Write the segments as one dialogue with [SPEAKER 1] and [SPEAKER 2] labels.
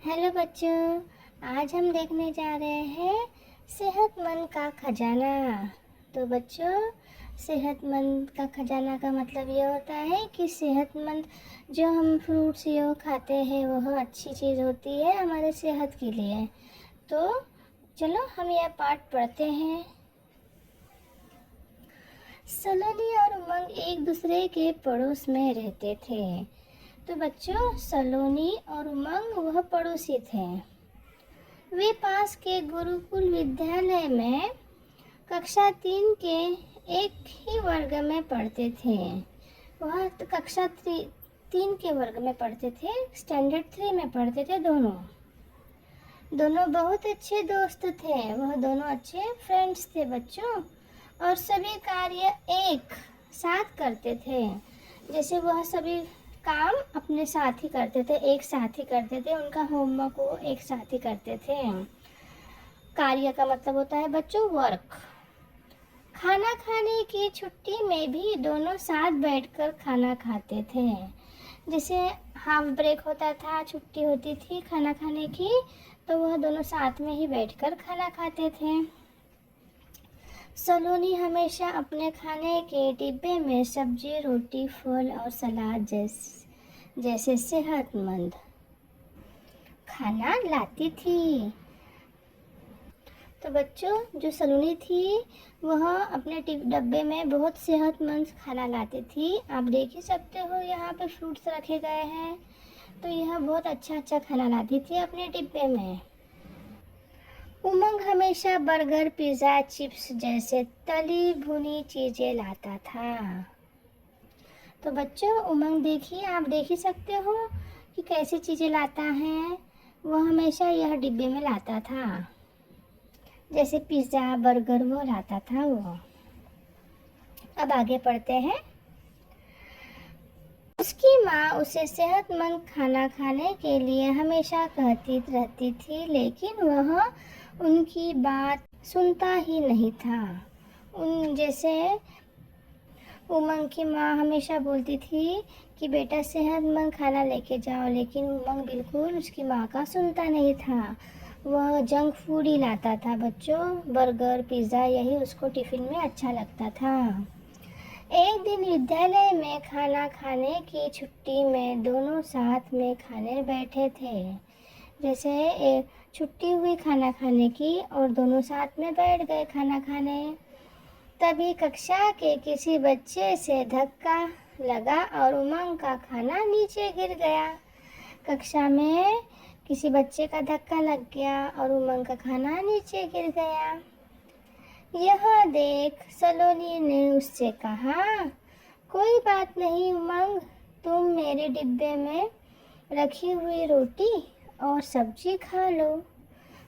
[SPEAKER 1] Hello बच्चों, आज हम देखने जा रहे हैं सेहतमंद का खजाना। तो बच्चों, सेहतमंद का खजाना का मतलब ये होता है कि सेहतमंद जो हम फ्रूट्स ये खाते हैं वह अच्छी चीज़ होती है हमारे सेहत के लिए। तो चलो हम यह पाठ पढ़ते हैं। सलोनी और उमंग एक दूसरे के पड़ोस में रहते थे। तो बच्चों, सलोनी और उमंग वह पड़ोसी थे। वे पास के गुरुकुल विद्यालय में कक्षा 3 के एक ही वर्ग में पढ़ते थे। वह कक्षा 3 के वर्ग में पढ़ते थे, स्टैंडर्ड 3 में पढ़ते थे। दोनों बहुत अच्छे दोस्त थे। वह दोनों अच्छे फ्रेंड्स थे बच्चों, और सभी कार्य एक साथ करते थे। जैसे वह सभी काम अपने साथ ही करते थे, एक साथ ही करते थे। उनका होमवर्क वो एक साथ ही करते थे। कार्य का मतलब होता है बच्चों वर्क। खाना खाने की छुट्टी में भी दोनों साथ बैठकर खाना खाते थे। जैसे हाफ ब्रेक होता था, छुट्टी होती थी खाना खाने की, तो वह दोनों साथ में ही बैठकर खाना खाते थे। सलोनी हमेशा अपने खाने के डिब्बे में सब्जी, रोटी, फल और सलाद जैसे सेहतमंद खाना लाती थी। तो बच्चों, जो सलोनी थी वह अपने डब्बे में बहुत सेहतमंद खाना लाती थी। आप देख ही सकते हो यहाँ पे फ्रूट्स रखे गए हैं। तो यह बहुत अच्छा खाना लाती थी अपने डिब्बे में। उमंग हमेशा बर्गर, पिज़्ज़ा, चिप्स जैसे तली भुनी चीज़ें लाता था। तो बच्चों, उमंग देखिए, आप देख ही सकते हो कि कैसी चीज़ें लाता है। वह हमेशा यह डिब्बे में लाता था, जैसे पिज़्ज़ा, बर्गर वो लाता था वो। अब आगे पढ़ते हैं। उसकी माँ उसे सेहतमंद खाना खाने के लिए हमेशा कहती रहती थी, लेकिन वह उनकी बात सुनता ही नहीं था। जैसे उमंग की माँ हमेशा बोलती थी कि बेटा सेहतमंद खाना लेके जाओ, लेकिन उमंग बिल्कुल उसकी माँ का सुनता नहीं था। वह जंक फूड ही लाता था बच्चों, बर्गर, पिज़्ज़ा, यही उसको टिफ़िन में अच्छा लगता था। एक दिन विद्यालय में खाना खाने की छुट्टी में दोनों साथ में खाने बैठे थे। जैसे छुट्टी हुई खाना खाने की और दोनों साथ में बैठ गए खाना खाने। तभी कक्षा के किसी बच्चे से धक्का लगा और उमंग का खाना नीचे गिर गया। कक्षा में किसी बच्चे का धक्का लग गया और उमंग का खाना नीचे गिर गया। यह देख सलोनी ने उससे कहा, कोई बात नहीं उमंग, तुम मेरे डिब्बे में रखी हुई रोटी और सब्जी खा लो।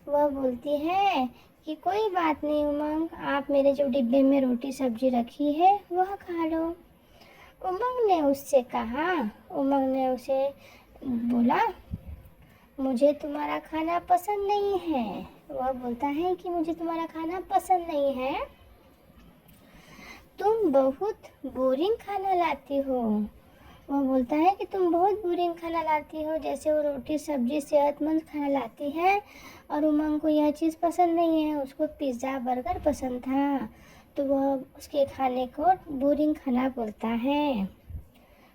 [SPEAKER 1] वह बोलती है कि कोई बात नहीं उमंग, आप मेरे जो डिब्बे में रोटी सब्जी रखी है वह खा लो। उमंग ने उसे बोला, मुझे तुम्हारा खाना पसंद नहीं है। वह बोलता है कि मुझे तुम्हारा खाना पसंद नहीं है, तुम बहुत बोरिंग खाना लाती हो। वह बोलता है कि तुम बहुत बोरिंग खाना लाती हो। जैसे वो रोटी सब्जी सेहतमंद खाना लाती है और उमंग को यह चीज़ पसंद नहीं है, उसको पिज़्ज़ा बर्गर पसंद था, तो वह उसके खाने को बोरिंग खाना बोलता है।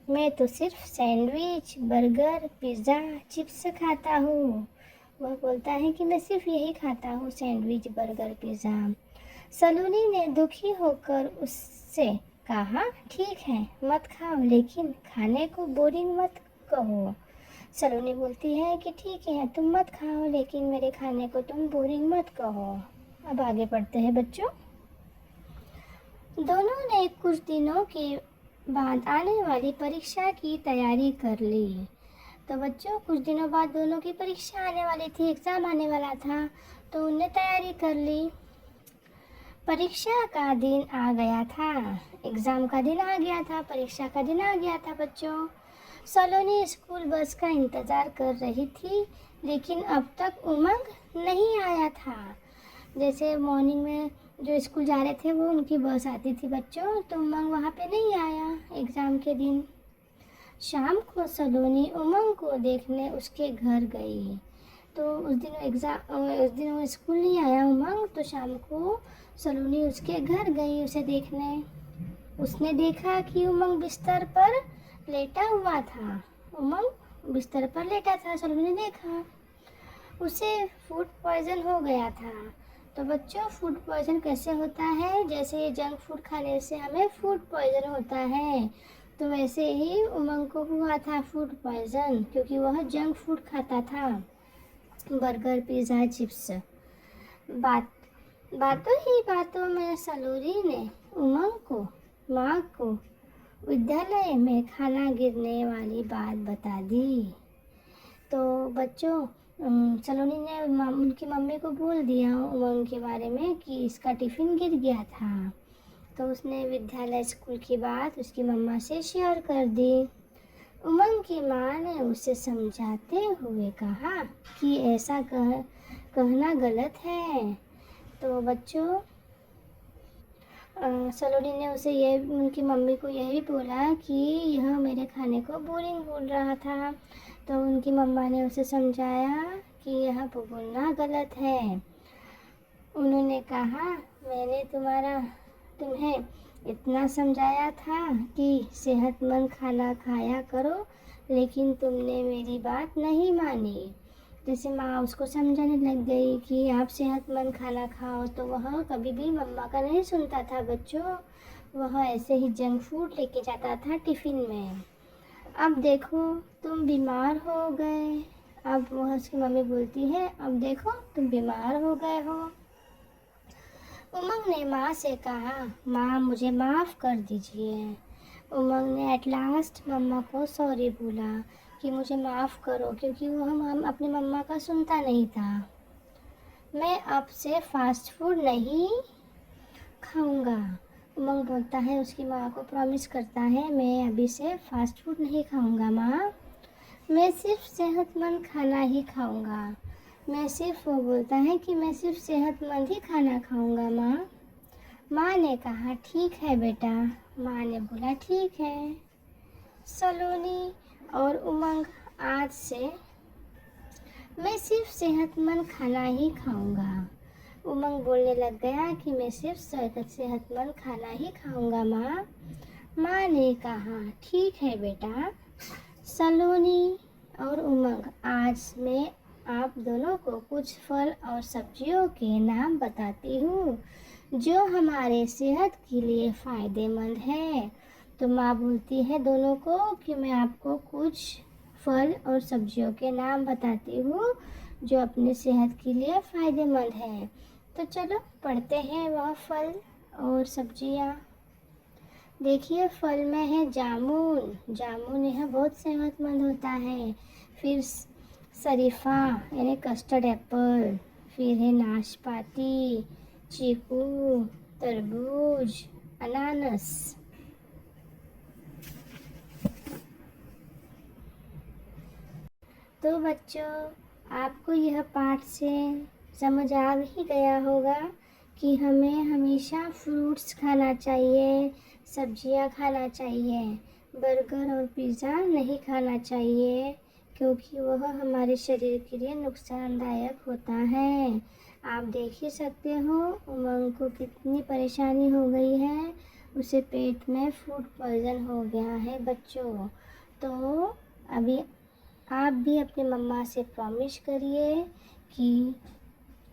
[SPEAKER 1] मैं तो सिर्फ सैंडविच, बर्गर, पिज़्ज़ा, चिप्स खाता हूँ। वह बोलता है कि मैं सिर्फ यही खाता हूँ, सैंडविच, बर्गर, पिज़्ज़ा। सलोनी ने दुखी होकर उससे कहा, ठीक है मत खाओ, लेकिन खाने को बोरिंग मत कहो। सलोनी बोलती है कि ठीक है तुम मत खाओ, लेकिन मेरे खाने को तुम बोरिंग मत कहो। अब आगे पढ़ते हैं बच्चों। दोनों ने कुछ दिनों के बाद आने वाली परीक्षा की तैयारी कर ली। तो बच्चों, कुछ दिनों बाद दोनों की परीक्षा आने वाली थी, एग्ज़ाम आने वाला था, तो उनने तैयारी कर ली। परीक्षा का दिन आ गया था, एग्ज़ाम का दिन आ गया था, परीक्षा का दिन आ गया था बच्चों। सलोनी स्कूल बस का इंतज़ार कर रही थी, लेकिन अब तक उमंग नहीं आया था। जैसे मॉर्निंग में जो स्कूल जा रहे थे वो उनकी बस आती थी बच्चों, तो उमंग वहाँ पे नहीं आया एग्ज़ाम के दिन। शाम को सलोनी उमंग को देखने उसके घर गई। तो उस दिन वो स्कूल नहीं आया उमंग, तो शाम को सलोनी उसके घर गई उसे देखने। उसने देखा कि उमंग बिस्तर पर लेटा हुआ था। उमंग बिस्तर पर लेटा था, सलोनी ने देखा। उसे फूड पॉइजन हो गया था। तो बच्चों, फूड पॉइजन कैसे होता है? जैसे जंक फूड खाने से हमें फूड पॉइजन होता है, तो वैसे ही उमंग को हुआ था फूड पॉइजन, क्योंकि वह जंक फूड खाता था, बर्गर, पिज़्ज़ा, चिप्स। बात बातों ही बातों में सलोनी ने उमंग को माँ को विद्यालय में खाना गिरने वाली बात बता दी। तो बच्चों, सलोनी ने उनकी मम्मी को बोल दिया उमंग के बारे में कि इसका टिफ़िन गिर गया था। तो उसने विद्यालय स्कूल की बात उसकी मम्मा से शेयर कर दी। उमंग की माँ ने उसे समझाते हुए कहा कि ऐसा कहना गलत है। तो बच्चों, सलोनी ने उनकी मम्मी को यही बोला कि यह मेरे खाने को बोरिंग बोल रहा था। तो उनकी मम्मा ने उसे समझाया कि यह बोलना गलत है। उन्होंने कहा, मैंने तुम्हें इतना समझाया था कि सेहतमंद खाना खाया करो, लेकिन तुमने मेरी बात नहीं मानी। जैसे माँ उसको समझाने लग गई कि आप सेहतमंद खाना खाओ, तो वह कभी भी मम्मा का नहीं सुनता था बच्चों। वह ऐसे ही जंक फूड लेके जाता था टिफ़िन में। अब देखो, तुम बीमार हो गए। अब वह उसकी मम्मी बोलती है, अब देखो तुम बीमार हो गए हो। उमंग ने माँ से कहा, माँ मुझे माफ़ कर दीजिए। उमंग ने एट लास्ट मम्मा को सॉरी बोला कि मुझे माफ़ करो, क्योंकि वो हम अपनी मम्मा का सुनता नहीं था। मैं अब से फास्ट फूड नहीं खाऊंगा। उमंग बोलता है, उसकी माँ को प्रॉमिस करता है, मैं अभी से फास्ट फूड नहीं खाऊंगा माँ, मैं सिर्फ सेहतमंद खाना ही खाऊंगा। वो बोलता है कि मैं सिर्फ सेहतमंद ही खाना खाऊंगा माँ। माँ ने कहा, ठीक है बेटा। माँ ने बोला, ठीक है। सलोनी और उमंग, आज से मैं सिर्फ सेहतमंद खाना ही खाऊंगा। उमंग बोलने लग गया कि मैं सिर्फ सेहतमंद खाना ही खाऊंगा माँ। माँ ने कहा, ठीक है बेटा। सलोनी और उमंग, आज मैं आप दोनों को कुछ फल और सब्जियों के नाम बताती हूँ जो हमारे सेहत के लिए फ़ायदेमंद है। तो माँ बोलती है दोनों को कि मैं आपको कुछ फल और सब्जियों के नाम बताती हूँ जो अपनी सेहत के लिए फ़ायदेमंद है। तो चलो पढ़ते हैं वह फल और सब्जियाँ। देखिए, फल में है जामुन। जामुन यह बहुत सेहतमंद होता है। फिर शरीफा यानी कस्टर्ड एप्पल। फिर है नाशपाती, चीकू, तरबूज, अनानास। तो बच्चों, आपको यह पाठ से समझ आ ही गया होगा कि हमें हमेशा फ्रूट्स खाना चाहिए, सब्जियां खाना चाहिए, बर्गर और पिज़्ज़ा नहीं खाना चाहिए, क्योंकि वह हमारे शरीर के लिए नुकसानदायक होता है। आप देख ही सकते हो उमंग को कितनी परेशानी हो गई है, उसे पेट में फूड पॉइज़न हो गया है बच्चों। तो अभी आप भी अपने मम्मा से प्रॉमिस करिए कि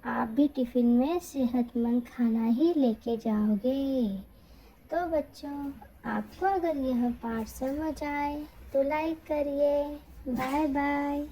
[SPEAKER 1] आप भी टिफ़िन में सेहतमंद खाना ही लेके जाओगे। तो बच्चों, आपको अगर यह पाठ समझ आए तो लाइक करिए। Bye bye.